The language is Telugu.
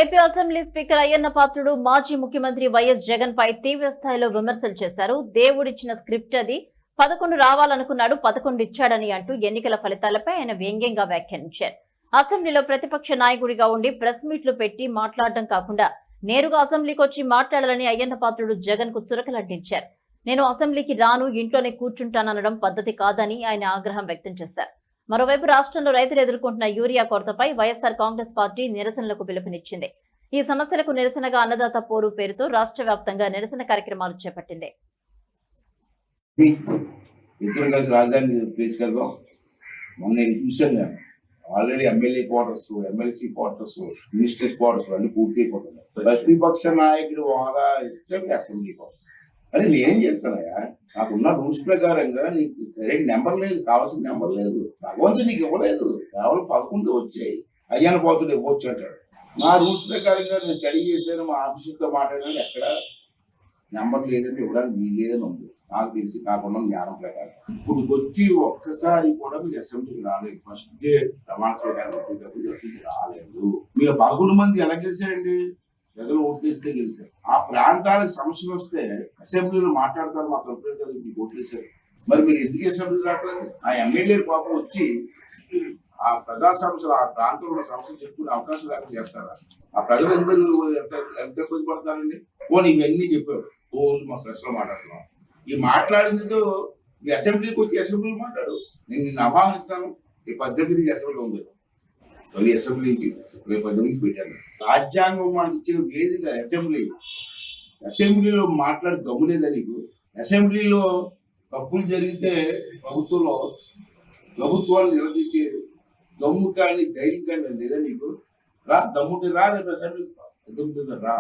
AP assembly speaker Ayyanna Patrudu మాజీ ముఖ్యమంత్రి వైఎస్ జగన్ పై తీవ్ర స్థాయిలో విమర్శలు చేశారు. దేవుడిచ్చిన స్క్రిప్ట్ అది, 11 రావాలనుకున్నాడు, 11 ఇచ్చాడని అంటూ ఎన్నికల ఫలితాలపై ఆయన వ్యంగ్యంగా వ్యాఖ్యానించారు. అసెంబ్లీలో ప్రతిపక్ష నాయకుడిగా ఉండి ప్రెస్ మీట్లు పెట్టి మాట్లాడడం కాకుండా నేరుగా అసెంబ్లీకి వచ్చి మాట్లాడాలని అయ్యన్న పాత్రుడు జగన్ కు చురకలంటించారు. నేను అసెంబ్లీకి రాను, ఇంట్లోనే కూర్చుంటాననడం పద్ధతి కాదని ఆయన ఆగ్రహం వ్యక్తం చేశారు. మరోవైపు రాష్ట్రంలో రైతులు ఎదుర్కొంటున్న యూరియా కొరతపై వైఎస్ఆర్ కాంగ్రెస్ పార్టీ నిరసనలకు పిలుపునిచ్చింది. ఈ సమస్యలకు నిరసనగా అన్నదాత పోరు పేరుతో రాష్ట్ర వ్యాప్తంగా నిరసన కార్యక్రమాలు చేపట్టింది. Already MLA quarters, MLC quarters, ministers quarters అన్ని పూర్తి అయిపోతున్నాయి. ప్రతిపక్ష నాయకుడు హోదా ఇస్తే అసెంబ్లీ కోసం అని నేనేం చేస్తానయ్యా? నాకున్న రూల్స్ ప్రకారంగా నీకు సరైన నెంబర్ లేదు, కావాల్సిన నెంబర్ లేదు, భగవంతుడు నీకు ఇవ్వలేదు. కేవలం 11 వచ్చాయి. అయ్యన్న పాత్రుడు ఇవ్వచ్చు అంటాడు. నా రూల్స్ ప్రకారంగా నేను స్టడీ చేశాను, మా ఆఫీసర్తో మాట్లాడాను, ఎక్కడ నెంబర్ లేదని ఇవ్వడానికి వీలు లేదని ఉంది. నాకు తెలిసి నాకున్న జ్ఞానం ప్రకారం ఇప్పుడు వచ్చి ఒక్కసారి కూడా మీరు అసెంబ్లీకి రాలేదు. ఫస్ట్ డే ప్రమాణ స్వీకారం రాలేదు. మీరు 11 మంది ఎలా గెలిచారండి? ప్రజలు ఓట్లేస్తే గెలిచారు. ఆ ప్రాంతానికి సమస్యలు వస్తే అసెంబ్లీలో మాట్లాడతారు, మా తరపున కదా మీకు ఓట్లేశారు. మరి మీరు ఎందుకు అసెంబ్లీ రావట్లేదు? ఆ ఎమ్మెల్యే పాపం వచ్చి ఆ ప్రజా సమస్యలు, ఆ ప్రాంతంలో సమస్యలు చెప్పుకునే అవకాశం లేకుండా చేస్తారా? ఆ ప్రజలు ఎంత ఇబ్బంది పడతారండి? పోనీ ఇవన్నీ చెప్పారు, రోజు మా ప్రెస్ లో మాట్లాడుతున్నాం. ఈ మాట్లాడిందితో ఈ అసెంబ్లీకి వచ్చి అసెంబ్లీలో మాట్లాడు. నేను నిన్ను ఆహ్వానిస్తాను. ఈ 18 నుంచి అసెంబ్లీ ఉంది, తొలి అసెంబ్లీకి 18 పెట్టాను. రాజ్యాంగం మనకి ఇచ్చిన వేదిక అసెంబ్లీ. అసెంబ్లీలో మాట్లాడి దమ్ము లేదా నీకు? అసెంబ్లీలో తప్పులు జరిగితే ప్రభుత్వాన్ని నిలదీసే దమ్ము కానీ ధైర్యం కానీ లేదా నీకు? రా, దమ్ముంటే రా, రేపు అసెంబ్లీకి రా.